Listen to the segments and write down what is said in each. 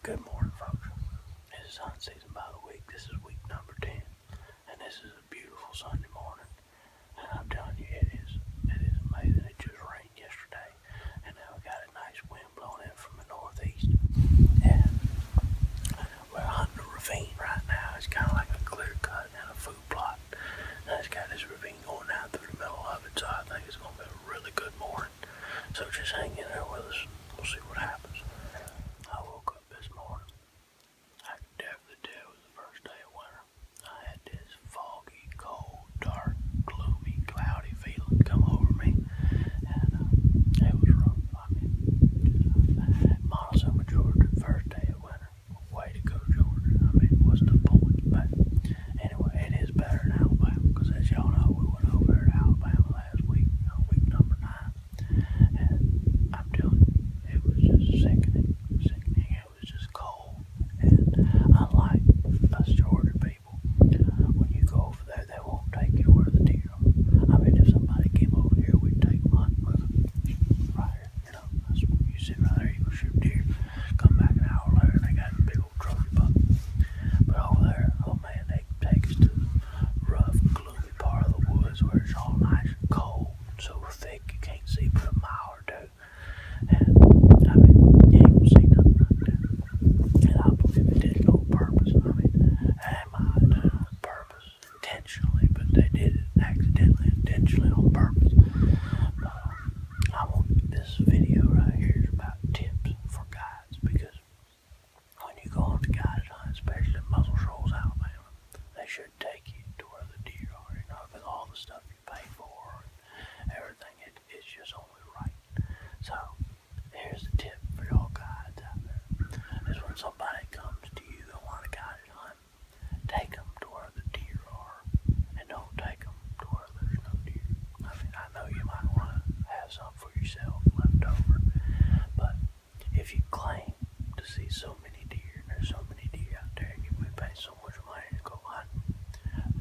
Good morning, folks. This is hunt season by the week. This is week number 10, and this is a beautiful Sunday morning. And I'm telling you, it is amazing. It just rained yesterday, and now we got a nice wind blowing in from the northeast. And we're hunting a ravine right now. It's kind of like a clear cut and a food plot. And it's got this ravine going out through the middle of it, so I think it's going to be a really good morning. So just hang in there with us. We'll see what happens. I woke up this morning. I could definitely tell it was the first day of winter. I had this foggy, cold, dark, gloomy, cloudy feeling come over me, and it was rough. Montezuma, Georgia, first day of winter. Way to go, Georgia. What's the point? But anyway, it is better than Alabama, because as y'all know, we went over there to Alabama last week, week number 9, and I'm telling you, it was just sickening. It was just cold. And unlike us Georgia people, when you go over there, they won't take you where the deer are. If somebody came over here, we'd take them hunting with them. Right here, that's what you sit right there, you go shoot deer. Come back an hour later, and they got a big old trophy buck. But over there, oh man, they take us to the rough, gloomy part of the woods where it's all nice and cold, so thick you can't see but a mile or two. And you ain't gonna see nothing right there. And I believe it did it on purpose. They might have done it on purpose intentionally, but they did it accidentally, intentionally on purpose. But this video right here is about tips for guides, because when you go on to guided hunt, especially in Muscle Shoals, Alabama, they should take you to where the deer are, because all the stuff you pay for and everything, it's just only right. So, here's the tip for y'all guides out there, is when somebody comes to you and want a guided hunt, take them to where the deer are, and don't take them to where there's no deer. I know you might want to have some for yourself left over, but if you claim to see so many deer, and there's so many deer out there, and we pay so much money to go hunting,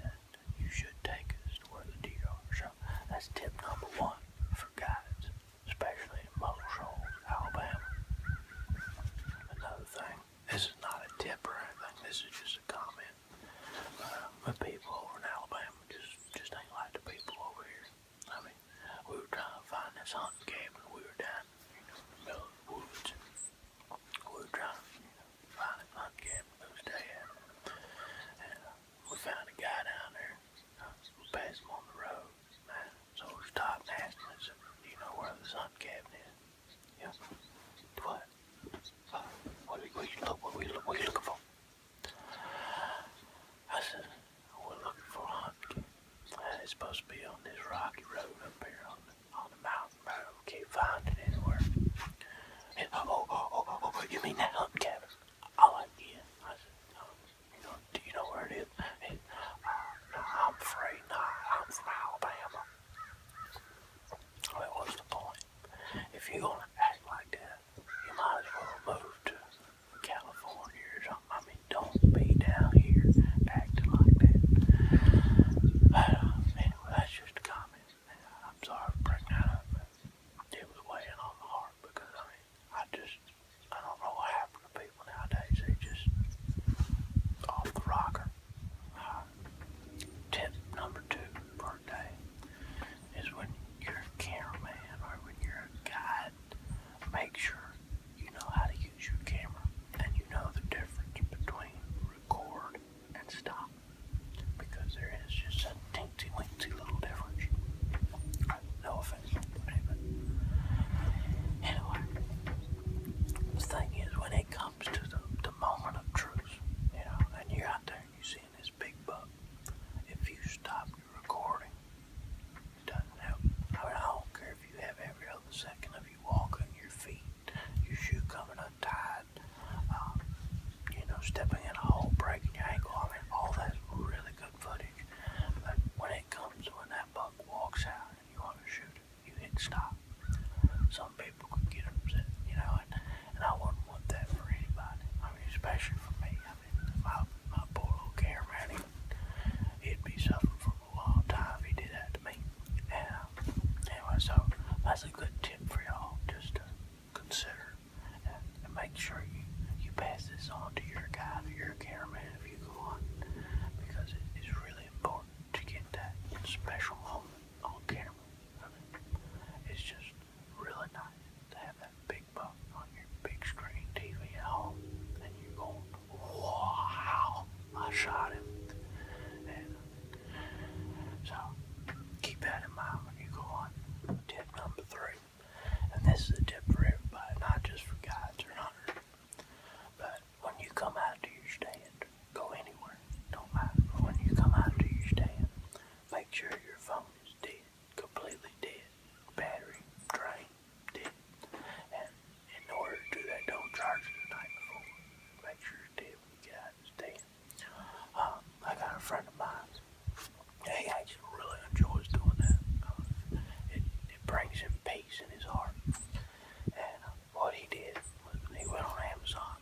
that you should take us to where the deer are. So that's tip number 1 for guides, especially in Muscle Shoals, Alabama. Another thing, this is not a tip or anything, this is just a comment. The people over in Alabama just ain't like the people over here. We were trying to find this hunting cabin. We were down in the middle of the woods. We were trying to find a hunting cabin to stay at. And we found a guy down there. We passed him on the road. So we stopped and asked him, do you know where this hunting cabin is? Yeah. What? What are you looking for? I said, we're looking for a hunting cabin. It's supposed to be on this rocky road up here on the mountain road. We can't find it anywhere. And, you mean that hunting cabin? Yeah. I said, do you know where it is? No, I'm afraid not. I'm from Alabama. Well, what's the point? If you're gonna act like that, you might as well move to California or something. Don't be down here acting like that. Anyway, that's just a comment. I'm sorry for bringing that up, but it was weighing on my heart, because I don't know what happened to people nowadays. They just off the rocker. Tip number 2 for a day is when you're a cameraman or when you're a guide, make sure you know how to use your camera and you know the difference between record and stop, because there is just a teensy-weensy little difference. No offense, but anyway, the thing is, when it comes to the moment of truth, and you're out there and you're seeing this big buck, if you stop your recording, it doesn't help. I don't care if you have every other second of you walking, your feet, your shoe coming untied, stepping in a hole, breaking your ankle. All that's really good footage. But when it comes to when that buck walks out and you want to shoot it, you hit stop. Some people could get upset, and I wouldn't want that for anybody. Especially for me. My poor little cameraman, he'd be suffering for a long time if he did that to me. And anyway, so that's a good tip for y'all, just to consider and make sure you pass this on to your guide or your cameraman if you go on, because it's really important to get that special moment on camera. I mean, it's just really nice to have that big buck on your big screen TV at home, and you're going, wow, I shot him. And so keep that in mind when you go on. Tip number 3, and this is a tip for everybody, not just for guides or hunters, but when you come out to your stand, go anywhere, don't matter, but when you come out to your stand, make sure your phone is dead, completely dead, battery, drain, dead, and in order to do that, don't charge it the night before. Make sure it's dead when you get out of the stand. I got a friend of mine, he actually really enjoys doing that. It brings him peace in his heart. And what he did was he went on Amazon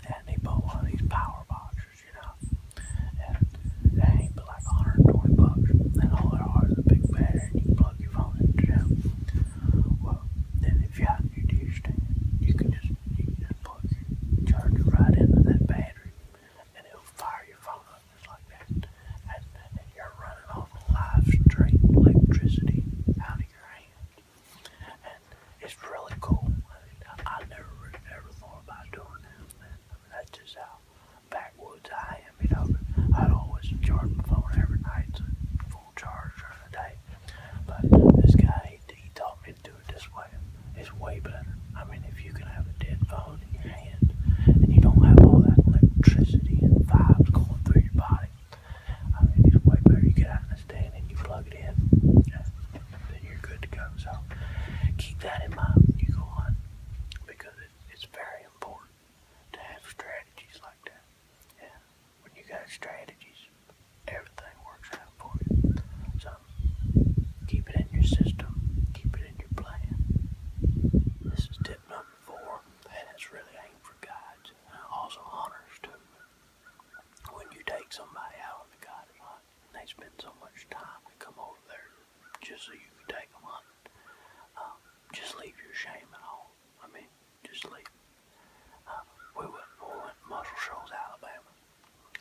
and he bought one of these power boxers, and they ain't but like $120, and all there are is a big battery, and you can plug your phone into them. Well, then if you're out in your deer stand, you can just plug your charger right into that battery, and it'll fire your phone up just like that, and you're running off live straight electricity out of your hands, and it's really cool. I never thought about doing that. That's just how backwoods I am, I'd always charge my phone every night to full charge during the day. But this guy, he taught me to do it this way. It's way better. I mean, if you can have a dead phone in your hand and you don't have all that electricity and vibes going through your body, I mean, it's way better. You get out in the stand and you plug it in, and then you're good to go. So keep that in mind when you go on, because it's very important to have strategies like that. And when you got strategies, everything works out for you. So keep it in your system, keep it in your plan. This is tip number 4, and it's really aimed for guides and also hunters too. When you take somebody out on the guided hunt, and they spend so much time to come over there just so you can take them hunting, just leave your shame at home. I mean, just leave. We went Muscle Shoals, Alabama.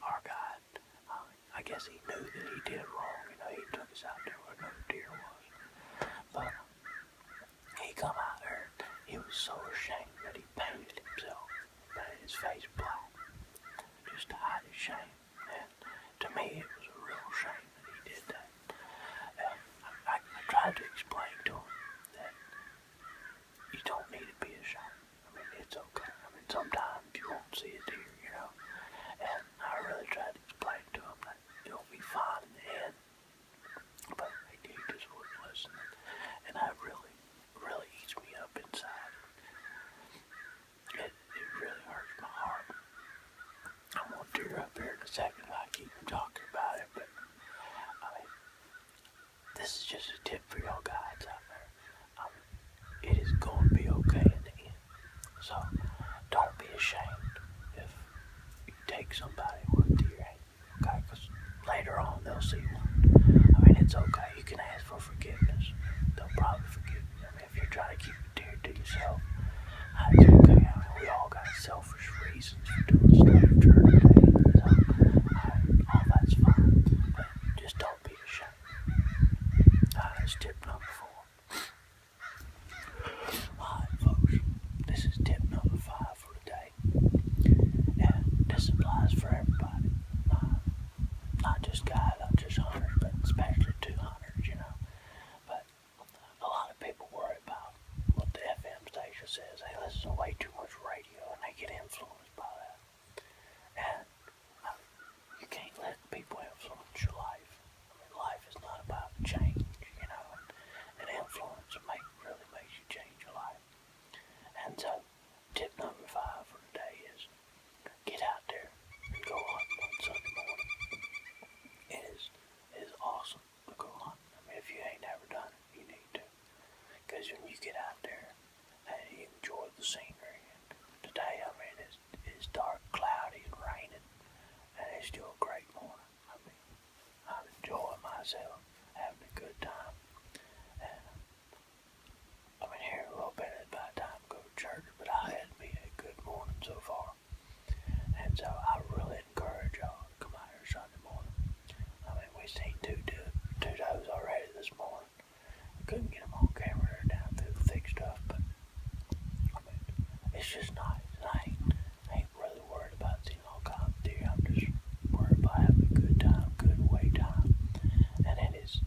Our guide, I guess he knew that he did wrong. He took us out there where no deer was. But he come out there, he was so ashamed that he painted himself, painted his face black, just to hide his shame. And to me, it was a real shame that he did that. And I tried to explain to him that you don't need to be ashamed. I mean, it's okay. I mean, sometimes you won't see a deer, and I really tried to explain to him that it'll be fine in the end, but he just wouldn't listen, and that really, really eats me up inside. It really hurts my heart. I'm gonna tear up here in a second if I keep talking about it, but I mean, this is just a tip for y'all guys out there. It is going to be okay in the end. So don't be ashamed if you take somebody with deer ain't, okay? Because later on they'll see one. I mean, it's okay. You can ask for forgiveness. They'll probably forgive you. I mean, if you're trying to keep a deer to yourself, it's okay. I mean, we all got selfish reasons for doing stuff during the day. So all that's fine. But just don't be ashamed. That's tip number 4. Alright, folks, this is tip number 5 for today, and this applies for everybody, not just guys, not just hunters, but especially to hunters, But a lot of people worry about what the FM station says. They listen to way too just nice. I ain't really worried about seeing all kinds of deer. I'm just worried about having a good time, good away time. And it is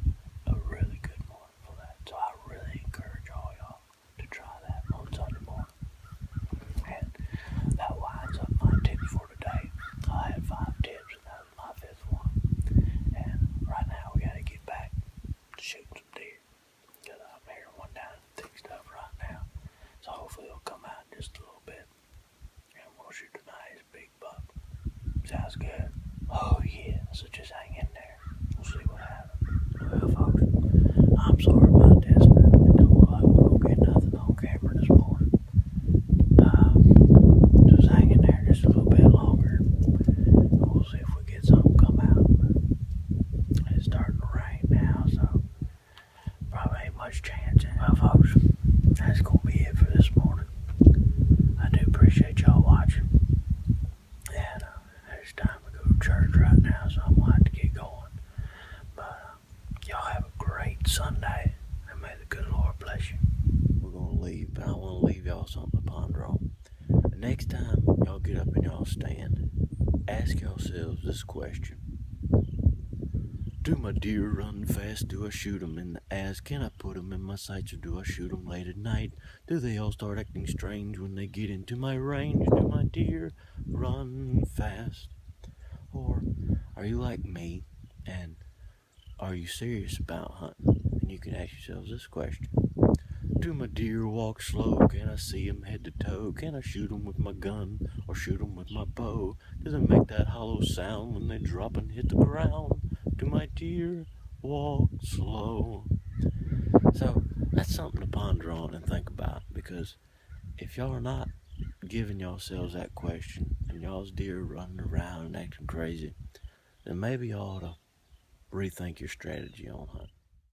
a really good morning for that. So I really encourage all y'all to try that on Sunday morning. And that winds up my tips for today. I had 5 tips, and that was my 5th one. And right now we gotta get back to shooting some deer. Because I'm hearing one down in the thick stuff right now. So hopefully it'll come out in just a little bit. And we'll shoot a nice big buck. Sounds good. Oh yeah, so just hang in there. We'll see what happens. Well folks, I'm sorry about this, but it don't look like we're gonna get nothing on camera this morning. Just hang in there just a little bit longer. We'll see if we get something come out. It's starting to rain now, so probably ain't much chance. Well folks, that's gonna be it for this morning. I do appreciate y'all watching. And it's time to go to church right now, so I'm gonna have to get going. But y'all have a great Sunday, and may the good Lord bless you. We're gonna leave, but I wanna leave y'all something to ponder on. The next time y'all get up in y'all stand, ask yourselves this question. Do my deer run fast? Do I shoot them in the ass? Can I put them in my sights, or do I shoot them late at night? Do they all start acting strange when they get into my range? Do my deer run fast? Or are you like me, and are you serious about hunting? And you can ask yourselves this question. Do my deer walk slow? Can I see them head to toe? Can I shoot them with my gun or shoot them with my bow? Do they make that hollow sound when they drop and hit the ground? Do my deer walk slow? So that's something to ponder on and think about, because if y'all are not giving yourselves that question and y'all's deer running around and acting crazy, then maybe you ought to rethink your strategy on hunting.